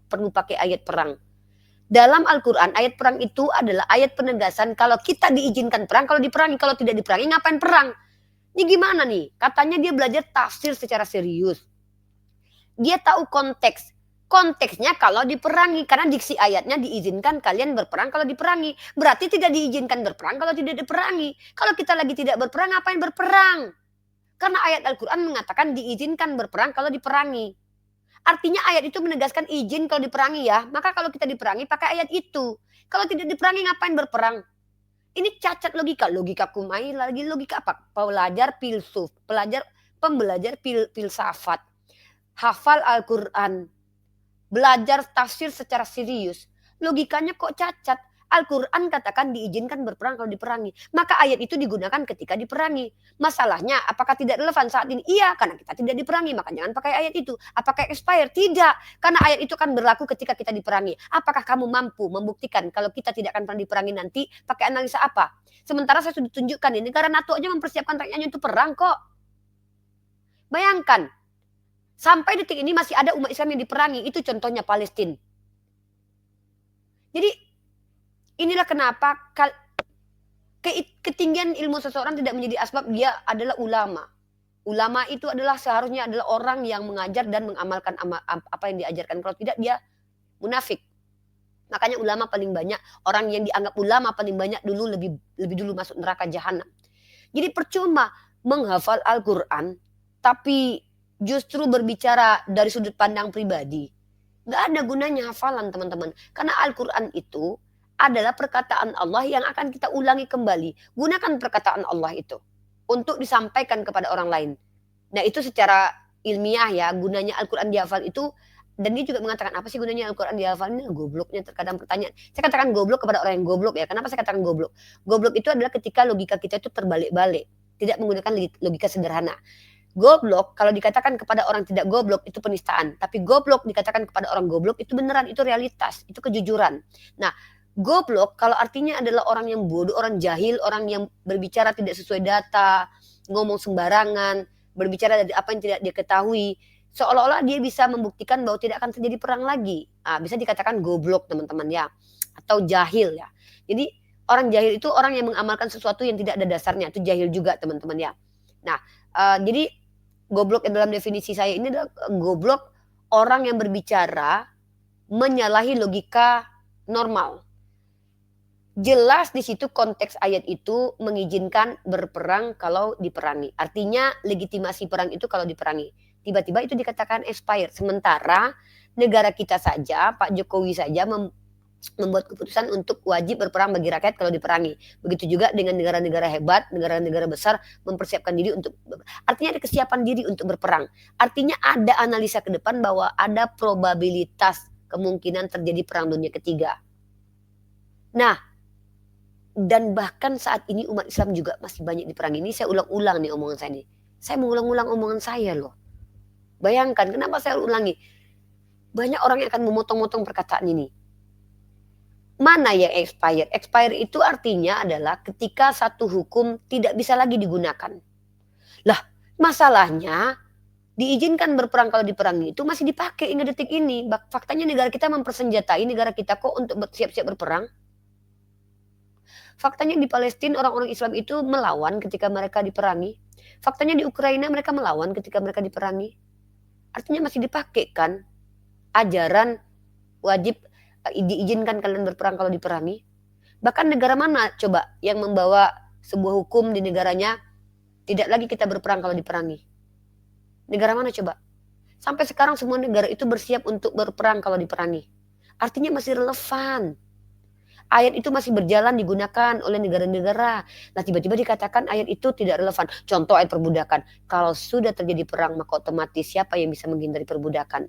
perlu pakai ayat perang. Dalam Al-Quran ayat perang itu adalah ayat penegasan kalau kita diizinkan perang, kalau diperangi, kalau tidak diperangi ngapain perang? Ini gimana nih? Katanya dia belajar tafsir secara serius. Dia tahu konteks. Konteksnya kalau diperangi, karena diksi ayatnya diizinkan kalian berperang kalau diperangi. Berarti tidak diizinkan berperang kalau tidak diperangi. Kalau kita lagi tidak berperang, ngapain berperang? Karena ayat Al-Quran mengatakan diizinkan berperang kalau diperangi. Artinya ayat itu menegaskan izin kalau diperangi ya. Maka kalau kita diperangi pakai ayat itu. Kalau tidak diperangi ngapain berperang? Ini cacat logika. Logika Kumaila lagi logika apa? Pembelajar filsafat. Hafal Al-Quran. Belajar tafsir secara serius. Logikanya kok cacat? Al-Quran katakan diizinkan berperang kalau diperangi. Maka ayat itu digunakan ketika diperangi. Masalahnya apakah tidak relevan saat ini? Iya, karena kita tidak diperangi. Maka jangan pakai ayat itu. Apakah expire? Tidak. Karena ayat itu kan berlaku ketika kita diperangi. Apakah kamu mampu membuktikan kalau kita tidak akan pernah diperangi nanti? Pakai analisa apa? Sementara saya sudah tunjukkan ini. Negara NATO aja mempersiapkan rakyatnya untuk perang kok. Bayangkan. Sampai detik ini masih ada umat Islam yang diperangi. Itu contohnya Palestina. Jadi inilah kenapa ketinggian ilmu seseorang tidak menjadi asbab dia adalah ulama. Ulama itu adalah seharusnya adalah orang yang mengajar dan mengamalkan apa yang diajarkan. Kalau tidak dia munafik. Makanya ulama paling banyak, orang yang dianggap ulama paling banyak dulu lebih dulu masuk neraka jahanam. Jadi percuma menghafal Al-Quran tapi justru berbicara dari sudut pandang pribadi. Gak ada gunanya hafalan teman-teman. Karena Al-Quran itu adalah perkataan Allah yang akan kita ulangi kembali. Gunakan perkataan Allah itu untuk disampaikan kepada orang lain. Nah itu secara ilmiah ya, gunanya Al-Quran dihafal itu. Dan dia juga mengatakan apa sih gunanya Al-Quran dihafal? Ini gobloknya terkadang pertanyaan. Saya katakan goblok kepada orang yang goblok ya. Kenapa saya katakan goblok? Goblok itu adalah ketika logika kita itu terbalik-balik. Tidak menggunakan logika sederhana. Goblok kalau dikatakan kepada orang tidak goblok itu penistaan, tapi goblok dikatakan kepada orang goblok itu beneran, itu realitas, itu kejujuran. Nah, goblok kalau artinya adalah orang yang bodoh, orang jahil, orang yang berbicara tidak sesuai data, ngomong sembarangan, berbicara dari apa yang tidak dia ketahui, seolah-olah dia bisa membuktikan bahwa tidak akan terjadi perang lagi. Bisa dikatakan goblok teman-teman ya, atau jahil ya. Jadi orang jahil itu orang yang mengamalkan sesuatu yang tidak ada dasarnya, itu jahil juga teman-teman ya. Nah, jadi goblok dalam definisi saya ini adalah goblok orang yang berbicara menyalahi logika normal. Jelas di situ konteks ayat itu mengizinkan berperang kalau diperangi. Artinya legitimasi perang itu kalau diperangi. Tiba-tiba itu dikatakan expired. Sementara negara kita saja, Pak Jokowi saja membuat keputusan untuk wajib berperang bagi rakyat kalau diperangi. Begitu juga dengan negara-negara hebat, negara-negara besar mempersiapkan diri untuk, artinya ada kesiapan diri untuk berperang. Artinya ada analisa ke depan bahwa ada probabilitas kemungkinan terjadi perang dunia ketiga. Nah, dan bahkan saat ini umat Islam juga masih banyak diperangi. Ini saya ulang-ulang nih omongan saya nih. Saya mengulang-ulang omongan saya loh. Bayangkan kenapa saya ulangi. Banyak orang yang akan memotong-motong perkataan ini. Mana yang expired? Expired itu artinya adalah ketika satu hukum tidak bisa lagi digunakan. Lah, masalahnya diizinkan berperang kalau diperangi itu masih dipakai hingga detik ini. Faktanya negara kita mempersenjatai negara kita kok untuk siap-siap berperang. Faktanya di Palestina orang-orang Islam itu melawan ketika mereka diperangi. Faktanya di Ukraina mereka melawan ketika mereka diperangi. Artinya masih dipakai kan ajaran wajib diizinkan kalian berperang kalau diperangi. Bahkan negara mana coba yang membawa sebuah hukum di negaranya tidak lagi kita berperang kalau diperangi? Negara mana coba? Sampai sekarang semua negara itu bersiap untuk berperang kalau diperangi. Artinya masih relevan. Ayat itu masih berjalan digunakan oleh negara-negara. Nah, tiba-tiba dikatakan ayat itu tidak relevan. Contoh ayat perbudakan. Kalau sudah terjadi perang maka otomatis siapa yang bisa menghindari perbudakan?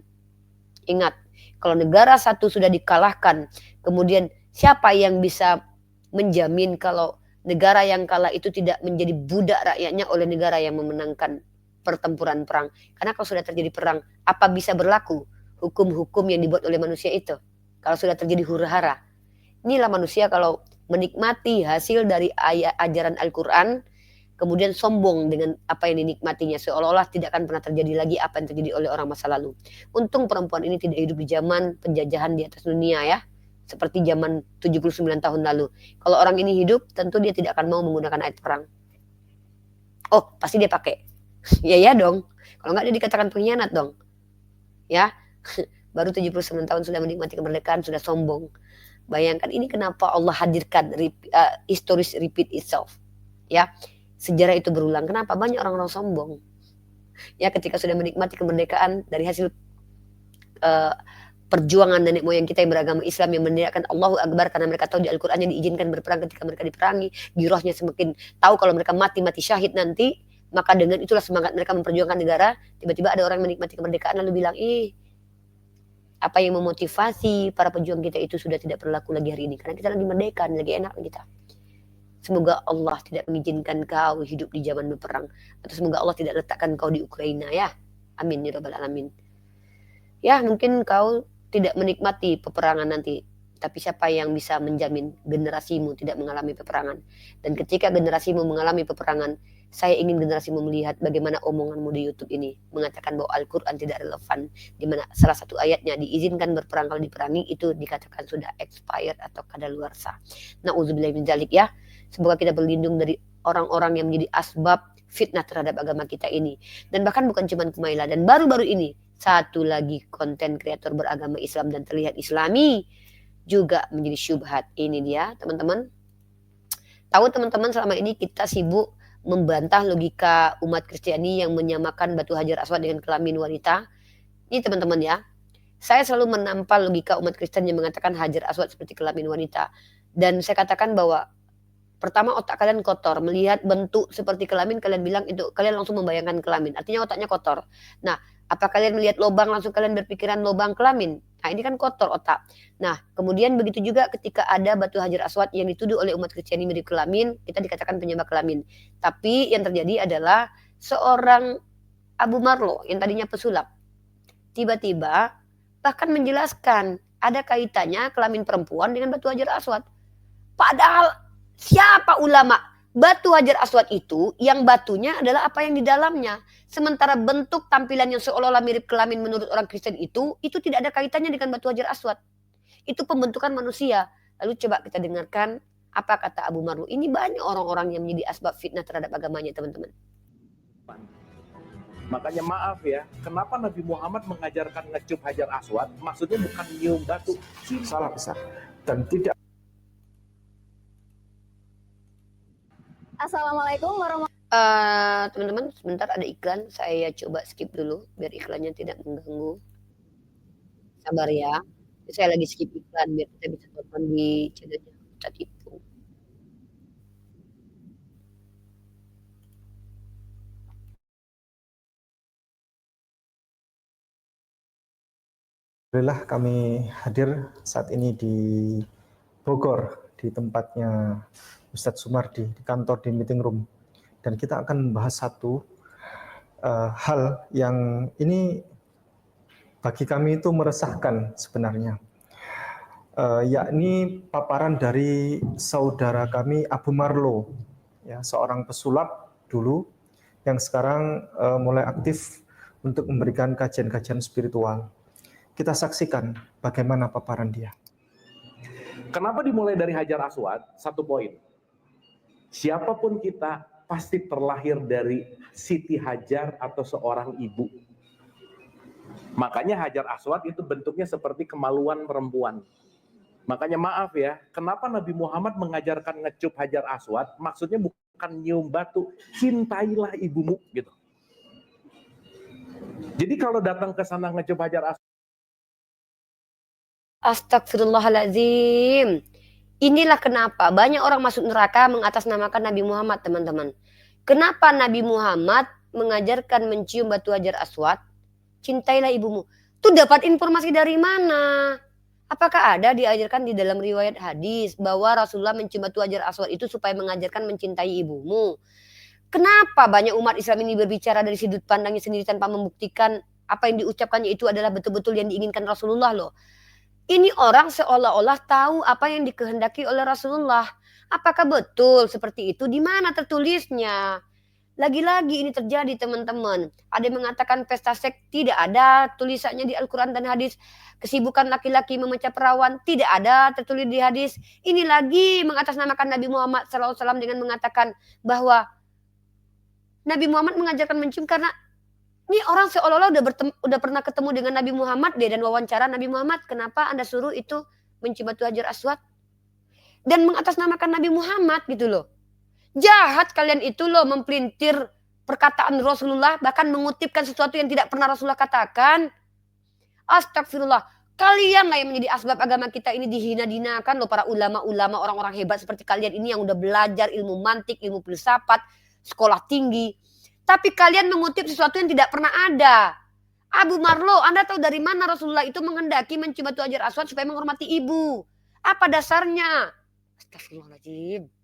Ingat, kalau negara satu sudah dikalahkan, kemudian siapa yang bisa menjamin kalau negara yang kalah itu tidak menjadi budak rakyatnya oleh negara yang memenangkan pertempuran perang? Karena kalau sudah terjadi perang, apa bisa berlaku hukum-hukum yang dibuat oleh manusia itu? Kalau sudah terjadi huru-hara. Inilah manusia kalau menikmati hasil dari ajaran Al-Quran, kemudian sombong dengan apa yang dinikmatinya, seolah-olah tidak akan pernah terjadi lagi apa yang terjadi oleh orang masa lalu. Untung perempuan ini tidak hidup di zaman penjajahan di atas dunia ya, seperti zaman 79 tahun lalu. Kalau orang ini hidup, tentu dia tidak akan mau menggunakan ayat perang. Oh, pasti dia pakai. Ya dong. Kalau nggak dia dikatakan pengkhianat dong. Ya, baru 79 tahun sudah menikmati kemerdekaan, sudah sombong. Bayangkan ini kenapa Allah hadirkan historis repeat itself. Ya. Sejarah itu berulang. Kenapa? Banyak orang-orang sombong. Ya, ketika sudah menikmati kemerdekaan dari hasil perjuangan nenek moyang kita yang beragama Islam yang meneriakkan Allahu Akbar karena mereka tahu di Al-Qur'annya diizinkan berperang ketika mereka diperangi, girohnya semakin tahu kalau mereka mati syahid nanti, maka dengan itulah semangat mereka memperjuangkan negara. Tiba-tiba ada orang menikmati kemerdekaan lalu bilang, apa yang memotivasi para pejuang kita itu sudah tidak berlaku lagi hari ini karena kita lagi merdeka, lagi enak kita. Semoga Allah tidak mengizinkan kau hidup di zaman berperang. Atau semoga Allah tidak letakkan kau di Ukraina ya. Amin ya rabbal alamin. Ya, mungkin kau tidak menikmati peperangan nanti. Tapi siapa yang bisa menjamin generasimu tidak mengalami peperangan? Dan ketika generasimu mengalami peperangan, saya ingin generasimu melihat bagaimana omonganmu di YouTube ini mengatakan bahwa Al-Quran tidak relevan. Di mana salah satu ayatnya diizinkan berperang kalau diperangi itu dikatakan sudah expired atau kadaluarsa. Na'udzubillah min dzalik ya. Semoga kita berlindung dari orang-orang yang menjadi asbab fitnah terhadap agama kita ini. Dan bahkan bukan cuma Kumaila. Dan baru-baru ini, satu lagi konten kreator beragama Islam dan terlihat Islami juga menjadi syubhat. Ini dia teman-teman. Tahu teman-teman selama ini kita sibuk membantah logika umat Kristiani yang menyamakan batu hajar aswad dengan kelamin wanita. Ini teman-teman ya. Saya selalu menampal logika umat Kristen yang mengatakan hajar aswad seperti kelamin wanita. Dan saya katakan bahwa pertama otak kalian kotor, melihat bentuk seperti kelamin kalian bilang itu, kalian langsung membayangkan kelamin, artinya otaknya kotor. Nah, apa kalian melihat lubang langsung kalian berpikiran lubang kelamin? Nah, ini kan kotor otak. Nah, kemudian begitu juga ketika ada batu hajar aswad yang dituduh oleh umat Kristiani mirip kelamin, kita dikatakan penyembah kelamin. Tapi yang terjadi adalah seorang Abu Marlo yang tadinya pesulap, tiba-tiba bahkan menjelaskan ada kaitannya kelamin perempuan dengan batu Hajar Aswad. Padahal siapa ulama? Batu Hajar Aswad itu yang batunya adalah apa yang di dalamnya. Sementara bentuk tampilan yang seolah-olah mirip kelamin menurut orang Kristen itu tidak ada kaitannya dengan batu Hajar Aswad. Itu pembentukan manusia. Lalu coba kita dengarkan apa kata Abu Marlu. Ini banyak orang-orang yang menjadi asbab fitnah terhadap agamanya, teman-teman. Makanya maaf ya, kenapa Nabi Muhammad mengajarkan ngecup Hajar Aswad? Maksudnya bukan nyium batu. Salah besar. Dan tidak. Assalamualaikum warahmatullahi Teman-teman, sebentar ada iklan. Saya coba skip dulu biar iklannya tidak mengganggu. Sabar ya. Saya lagi skip iklan biar kita bisa tonton di channelnya Ustadz Ipung. Alhamdulillah kami hadir saat ini di Bogor, di tempatnya Ustadz Sumardi, di kantor, di meeting room. Dan kita akan membahas satu hal yang ini bagi kami itu meresahkan sebenarnya. Yakni paparan dari saudara kami Abu Marlo, ya, seorang pesulap dulu yang sekarang mulai aktif untuk memberikan kajian-kajian spiritual. Kita saksikan bagaimana paparan dia. Kenapa dimulai dari Hajar Aswad? Satu poin. Siapapun kita pasti terlahir dari Siti Hajar atau seorang ibu. Makanya Hajar Aswad itu bentuknya seperti kemaluan perempuan. Makanya maaf ya, kenapa Nabi Muhammad mengajarkan ngecup Hajar Aswad? Maksudnya bukan nyium batu, cintailah ibumu gitu. Jadi kalau datang ke sana ngecup Hajar Aswad, Astagfirullahaladzim. Inilah kenapa banyak orang masuk neraka mengatasnamakan Nabi Muhammad, teman-teman. Kenapa Nabi Muhammad mengajarkan mencium batu Hajar Aswad? Cintailah ibumu. Itu dapat informasi dari mana? Apakah ada diajarkan di dalam riwayat hadis bahwa Rasulullah mencium batu Hajar Aswad itu supaya mengajarkan mencintai ibumu? Kenapa banyak umat Islam ini berbicara dari sudut pandangnya sendiri tanpa membuktikan apa yang diucapkannya itu adalah betul-betul yang diinginkan Rasulullah loh. Ini orang seolah-olah tahu apa yang dikehendaki oleh Rasulullah. Apakah betul seperti itu? Di mana tertulisnya? Lagi-lagi ini terjadi, teman-teman. Ada yang mengatakan pesta seks, tidak ada tulisannya di Al-Quran dan hadis. Kesibukan laki-laki memecah perawan, tidak ada tertulis di hadis. Ini lagi mengatasnamakan Nabi Muhammad SAW dengan mengatakan bahwa Nabi Muhammad mengajarkan mencium karena ini orang seolah-olah udah pernah ketemu dengan Nabi Muhammad deh dan wawancara Nabi Muhammad. Kenapa Anda suruh itu mencium batu Hajar Aswad? Dan mengatasnamakan Nabi Muhammad gitu loh. Jahat kalian itu loh, mempelintir perkataan Rasulullah, bahkan mengutipkan sesuatu yang tidak pernah Rasulullah katakan. Astagfirullah. Kalianlah yang menjadi asbab agama kita ini dihina-dinakan loh, para ulama-ulama, orang-orang hebat seperti kalian ini yang udah belajar ilmu mantik, ilmu filsafat, sekolah tinggi. Tapi kalian mengutip sesuatu yang tidak pernah ada. Abu Marlo, Anda tahu dari mana Rasulullah itu menghendaki mencium batu Hajar Aswad supaya menghormati ibu? Apa dasarnya? Astagfirullahaladzim.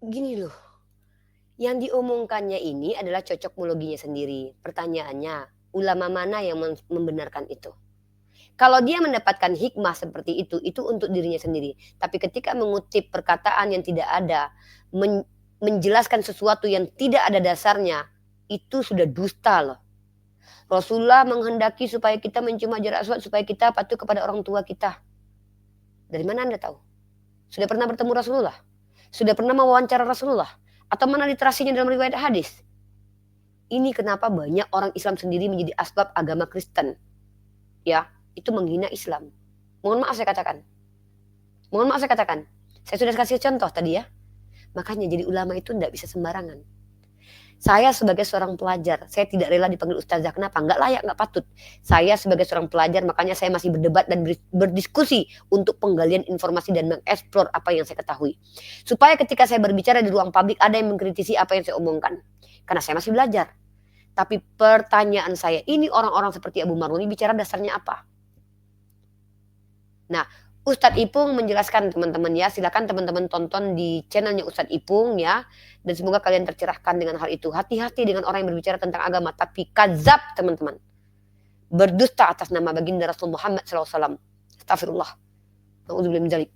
Gini loh, yang diomongkannya ini adalah cocokmologinya sendiri. Pertanyaannya, ulama mana yang membenarkan itu? Kalau dia mendapatkan hikmah seperti itu untuk dirinya sendiri. Tapi ketika mengutip perkataan yang tidak ada, menjelaskan sesuatu yang tidak ada dasarnya, itu sudah dusta loh. Rasulullah menghendaki supaya kita mencium Hajar Aswad supaya kita patuh kepada orang tua kita. Dari mana Anda tahu? Sudah pernah bertemu Rasulullah? Sudah pernah mewawancara Rasulullah? Atau mana literasinya dalam riwayat hadis? Ini kenapa banyak orang Islam sendiri menjadi asbab agama Kristen. Ya, itu menghina Islam. Mohon maaf saya katakan. Saya sudah kasih contoh tadi ya. Makanya jadi ulama itu tidak bisa sembarangan. Saya sebagai seorang pelajar, saya tidak rela dipanggil ustazah. Kenapa? Nggak layak, nggak patut. Saya sebagai seorang pelajar, makanya saya masih berdebat dan berdiskusi untuk penggalian informasi dan mengeksplor apa yang saya ketahui. Supaya ketika saya berbicara di ruang publik, ada yang mengkritisi apa yang saya omongkan. Karena saya masih belajar. Tapi pertanyaan saya, ini orang-orang seperti Abu Marwah ini bicara dasarnya apa? Nah, Ustadz Ipung menjelaskan teman-teman ya, silakan teman-teman tonton di channelnya Ustadz Ipung ya, dan semoga kalian tercerahkan dengan hal itu. Hati-hati dengan orang yang berbicara tentang agama, tapi kadzab teman-teman, berdusta atas nama baginda Rasul Muhammad SAW. Astagfirullah. Na'udzubillah min dzalik.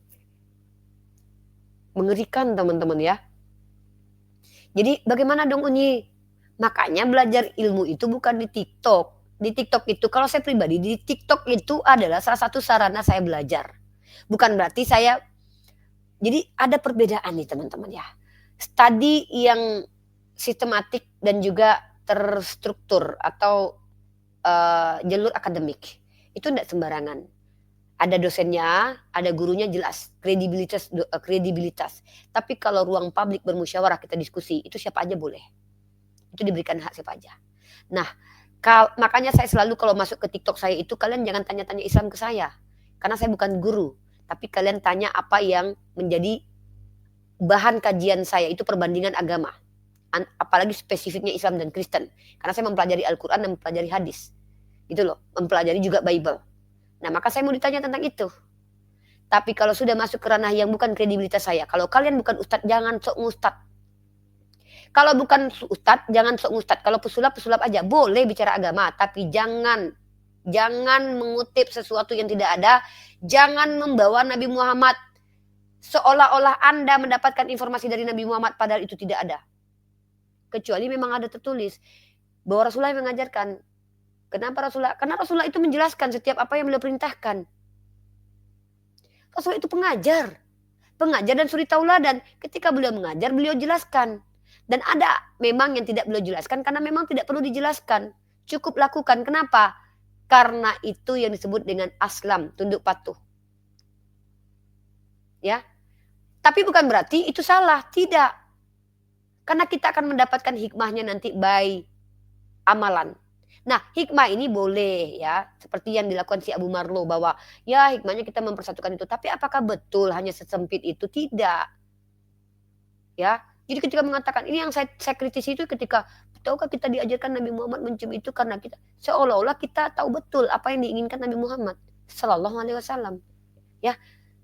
Mengerikan teman-teman ya. Jadi bagaimana dong Unyi? Makanya belajar ilmu itu bukan di TikTok. Di TikTok itu, kalau saya pribadi, di TikTok itu adalah salah satu sarana saya belajar. Bukan berarti saya, jadi ada perbedaan nih teman-teman ya. Studi yang sistematik dan juga terstruktur atau jalur akademik itu tidak sembarangan. Ada dosennya, ada gurunya jelas, kredibilitas. Tapi kalau ruang publik bermusyawarah kita diskusi, itu siapa aja boleh. Itu diberikan hak siapa aja. Nah, makanya saya selalu kalau masuk ke TikTok saya itu kalian jangan tanya-tanya Islam ke saya. Karena saya bukan guru. Tapi kalian tanya apa yang menjadi bahan kajian saya, itu perbandingan agama. Apalagi spesifiknya Islam dan Kristen. Karena saya mempelajari Al-Quran dan mempelajari hadis. Gitu loh, mempelajari juga Bible. Nah maka saya mau ditanya tentang itu. Tapi kalau sudah masuk ke ranah yang bukan kredibilitas saya, kalau kalian bukan ustadz, jangan sok ngustadz. Kalau bukan ustadz, jangan sok ngustadz. Kalau pesulap aja. Boleh bicara agama, tapi jangan mengutip sesuatu yang tidak ada. Jangan membawa Nabi Muhammad seolah-olah Anda mendapatkan informasi dari Nabi Muhammad padahal itu tidak ada. Kecuali memang ada tertulis bahwa Rasulullah yang mengajarkan. Kenapa Rasulullah? Karena Rasulullah itu menjelaskan setiap apa yang beliau perintahkan. Rasulullah itu pengajar dan suri tauladan. Ketika beliau mengajar, beliau jelaskan. Dan ada memang yang tidak beliau jelaskan karena memang tidak perlu dijelaskan. Cukup lakukan. Kenapa? Karena itu yang disebut dengan aslam, tunduk patuh. Ya. Tapi bukan berarti itu salah, tidak. Karena kita akan mendapatkan hikmahnya nanti by amalan. Nah, hikmah ini boleh ya, seperti yang dilakukan si Abu Marlo bahwa ya hikmahnya kita mempersatukan itu, tapi apakah betul hanya sesempit itu? Tidak. Ya. Jadi ketika mengatakan ini yang saya kritisi itu ketika tahukah kita diajarkan Nabi Muhammad mencium itu karena kita seolah-olah kita tahu betul apa yang diinginkan Nabi Muhammad Sallallahu Alaihi Wasallam. Ya,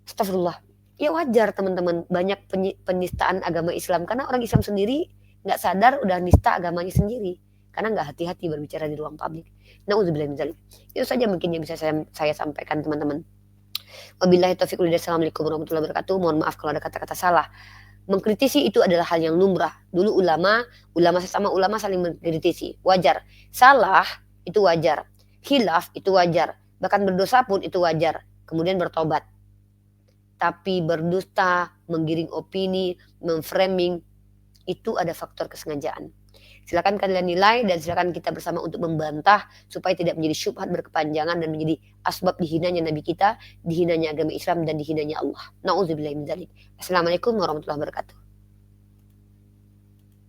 astagfirullah. Ya wajar teman-teman banyak penistaan agama Islam karena orang Islam sendiri nggak sadar udah nista agamanya sendiri karena nggak hati-hati berbicara di ruang publik. Nauzubillah min dzalik. Itu saja mungkin yang bisa saya sampaikan teman-teman. Wabillahi taufiq wal hidayah. Assalamualaikum warahmatullahi wabarakatuh. Mohon maaf kalau ada kata-kata salah. Mengkritisi itu adalah hal yang lumrah. Dulu ulama sesama ulama saling mengkritisi. Wajar. Salah itu wajar. Khilaf itu wajar. Bahkan berdosa pun itu wajar. Kemudian bertobat. Tapi berdusta, menggiring opini, memframing, itu ada faktor kesengajaan. Silakan kalian nilai dan silakan kita bersama untuk membantah supaya tidak menjadi syubhat berkepanjangan dan menjadi asbab dihinanya Nabi kita, dihinanya agama Islam dan dihinanya Allah. Nauzubillahi min dzalik. Assalamualaikum warahmatullahi wabarakatuh.